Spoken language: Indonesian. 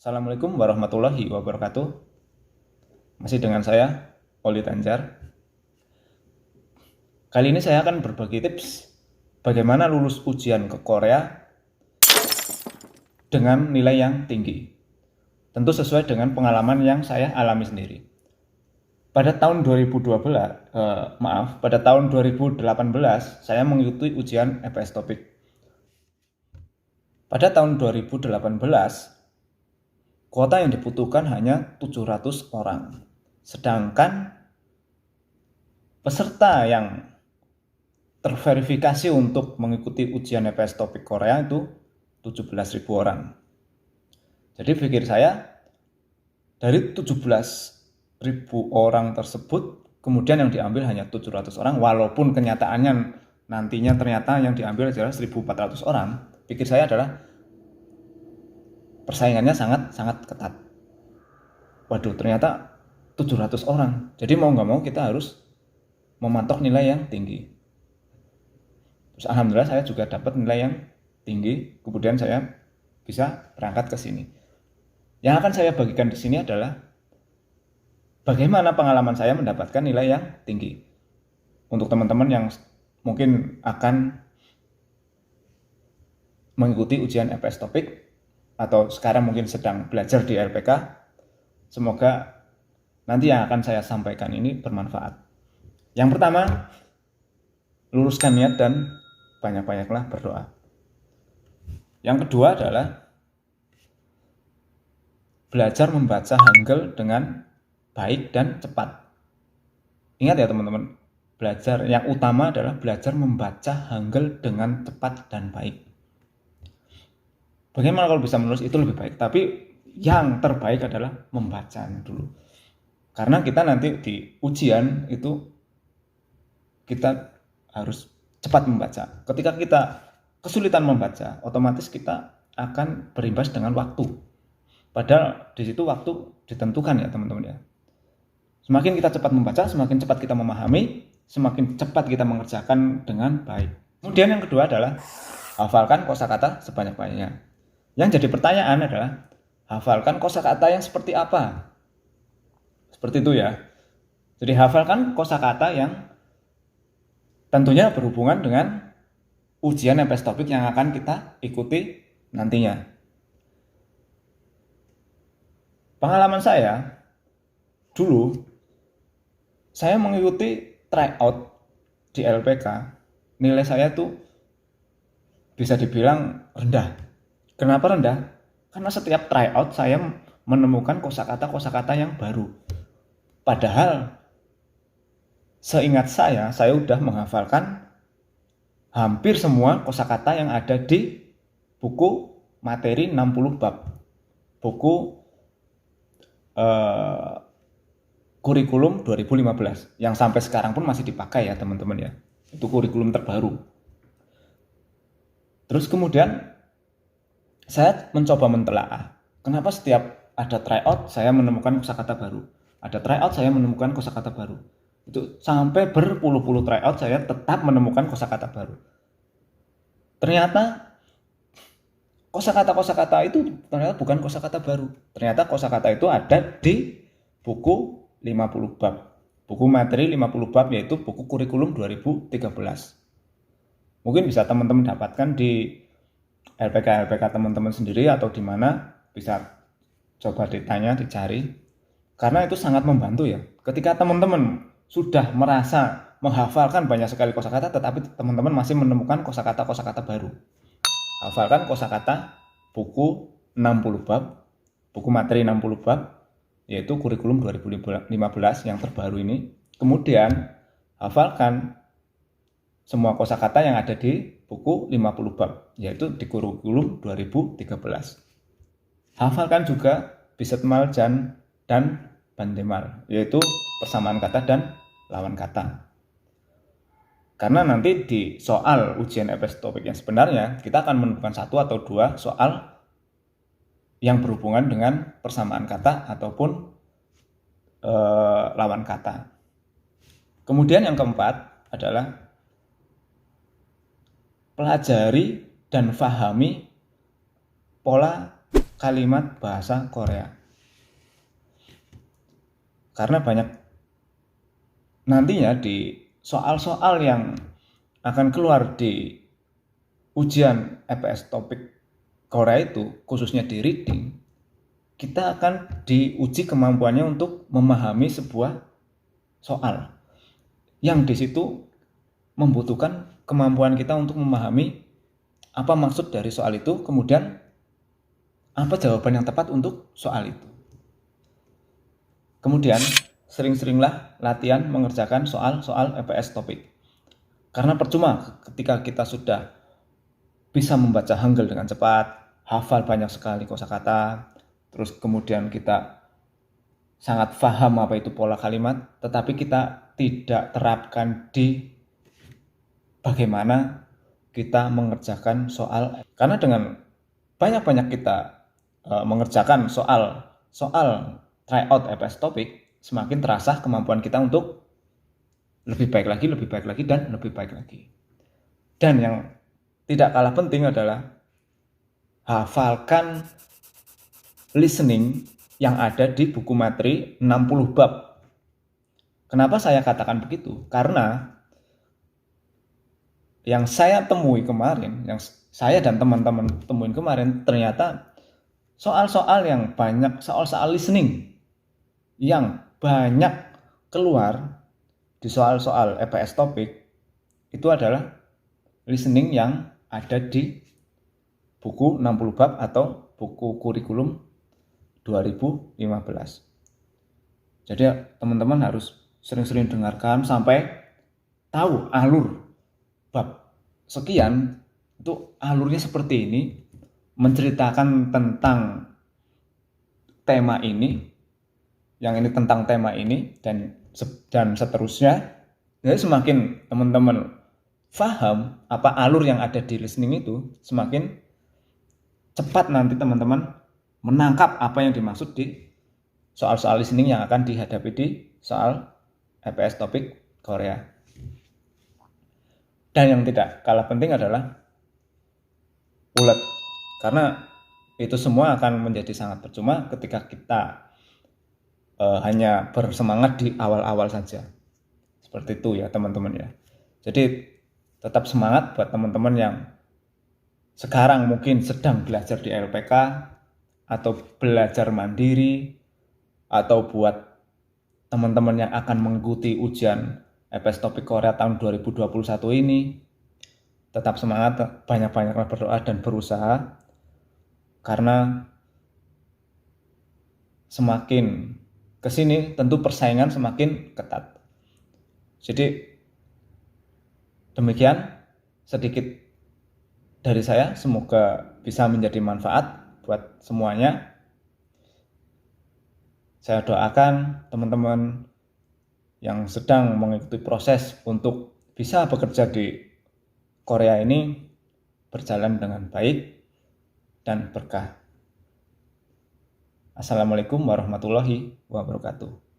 Assalamualaikum warahmatullahi wabarakatuh. Masih dengan saya, Oli Tanjar. Kali ini saya akan berbagi tips bagaimana lulus ujian ke Korea dengan nilai yang tinggi. Tentu sesuai dengan pengalaman yang saya alami sendiri. Pada tahun 2018 saya mengikuti ujian EPS Topik. Pada tahun 2018 kuota yang dibutuhkan hanya 700 orang. Sedangkan peserta yang terverifikasi untuk mengikuti ujian EPS Topik Korea itu 17.000 orang. Jadi pikir saya, dari 17.000 orang tersebut, kemudian yang diambil hanya 700 orang, walaupun kenyataannya nantinya ternyata yang diambil adalah 1.400 orang, pikir saya adalah persaingannya sangat ketat. Waduh, ternyata 700 orang. Jadi mau nggak mau kita harus mematok nilai yang tinggi. Terus alhamdulillah saya juga dapat nilai yang tinggi. Kemudian saya bisa berangkat ke sini. Yang akan saya bagikan di sini adalah bagaimana pengalaman saya mendapatkan nilai yang tinggi. Untuk teman-teman yang mungkin akan mengikuti ujian EPS Topik atau sekarang mungkin sedang belajar di LPK, semoga nanti yang akan saya sampaikan ini bermanfaat. Yang pertama, luruskan niat dan banyak-banyaklah berdoa. Yang kedua adalah belajar membaca Hangul dengan baik dan cepat. Ingat ya teman-teman, belajar yang utama adalah belajar membaca Hangul dengan cepat dan baik. Bagaimana kalau bisa menulis itu lebih baik, tapi yang terbaik adalah membacanya dulu. Karena kita nanti di ujian itu kita harus cepat membaca. Ketika kita kesulitan membaca, otomatis kita akan berimbas dengan waktu. Padahal di situ waktu ditentukan ya teman-teman ya. Semakin kita cepat membaca, semakin cepat kita memahami, semakin cepat kita mengerjakan dengan baik. Kemudian yang kedua adalah hafalkan kosakata sebanyak-banyaknya. Yang jadi pertanyaan adalah hafalkan kosakata yang seperti apa? Seperti itu ya. Jadi hafalkan kosakata yang tentunya berhubungan dengan ujian EPS Topik yang akan kita ikuti nantinya. Pengalaman saya dulu, saya mengikuti tryout di LPK, nilai saya tuh bisa dibilang rendah. Kenapa rendah? Karena setiap tryout saya menemukan kosakata yang baru. Padahal seingat saya sudah menghafalkan hampir semua kosakata yang ada di buku materi 60 bab. Buku kurikulum 2015 yang sampai sekarang pun masih dipakai ya teman-teman ya. Itu kurikulum terbaru. Terus kemudian saya mencoba mentelaah. Kenapa setiap ada tryout saya menemukan kosakata baru? Ada tryout saya menemukan kosakata baru. Itu sampai berpuluh-puluh tryout saya tetap menemukan kosakata baru. Ternyata kosakata itu ternyata bukan kosakata baru. Ternyata kosakata itu ada di buku 50 bab. Buku materi 50 bab yaitu buku kurikulum 2013. Mungkin bisa teman-teman dapatkan di LPK teman-teman sendiri atau di mana, bisa coba ditanya, dicari. Karena itu sangat membantu ya. Ketika teman-teman sudah merasa menghafalkan banyak sekali kosakata, tetapi teman-teman masih menemukan kosakata baru. Hafalkan kosakata buku 60 bab, buku materi 60 bab, yaitu kurikulum 2015 yang terbaru ini. Kemudian hafalkan semua kosakata yang ada di buku 50 bab, yaitu di kurikulum 2013. Hafalkan juga Bisetmal dan Bantemal, yaitu persamaan kata dan lawan kata. Karena nanti di soal ujian EPS Topik yang sebenarnya, kita akan menemukan 1 atau 2 soal yang berhubungan dengan persamaan kata ataupun lawan kata. Kemudian yang keempat adalah pelajari dan fahami pola kalimat bahasa Korea. Karena banyak nantinya di soal-soal yang akan keluar di ujian EPS topik Korea itu, khususnya di reading, kita akan diuji kemampuannya untuk memahami sebuah soal yang di situ membutuhkan kemampuan kita untuk memahami apa maksud dari soal itu, kemudian apa jawaban yang tepat untuk soal itu. Kemudian sering-seringlah latihan mengerjakan soal-soal EPS topik. Karena percuma ketika kita sudah bisa membaca Hangul dengan cepat, hafal banyak sekali kosakata, terus kemudian kita sangat paham apa itu pola kalimat, tetapi kita tidak terapkan di bagaimana kita mengerjakan soal. Karena dengan banyak-banyak kita mengerjakan soal tryout EPS topik, semakin terasa kemampuan kita untuk lebih baik lagi, dan lebih baik lagi. Dan yang tidak kalah penting adalah hafalkan listening yang ada di buku materi 60 bab. Kenapa saya katakan begitu? Karena yang saya temui kemarin, yang saya dan teman-teman temuin kemarin, ternyata soal-soal yang banyak, soal-soal listening yang banyak keluar di soal-soal EPS topik itu adalah listening yang ada di buku 60 bab atau buku kurikulum 2015. Jadi teman-teman harus sering-sering dengarkan sampai tahu alur bab sekian itu alurnya seperti ini, menceritakan tentang tema ini, yang ini tentang tema ini, dan seterusnya. Jadi semakin teman-teman paham apa alur yang ada di listening itu, semakin cepat nanti teman-teman menangkap apa yang dimaksud di soal-soal listening yang akan dihadapi di soal EPS topik Korea. Dan yang tidak kalah penting adalah ulet, karena itu semua akan menjadi sangat percuma ketika kita hanya bersemangat di awal-awal saja. Seperti itu ya teman-teman ya. Jadi tetap semangat buat teman-teman yang sekarang mungkin sedang belajar di LPK atau belajar mandiri, atau buat teman-teman yang akan mengikuti ujian EPS topik Korea tahun 2021 ini. Tetap semangat, banyak-banyaklah berdoa dan berusaha, karena semakin kesini tentu persaingan semakin ketat. Jadi demikian sedikit dari saya, semoga bisa menjadi manfaat buat semuanya. Saya doakan teman-teman yang sedang mengikuti proses untuk bisa bekerja di Korea ini berjalan dengan baik dan berkah. Assalamualaikum warahmatullahi wabarakatuh.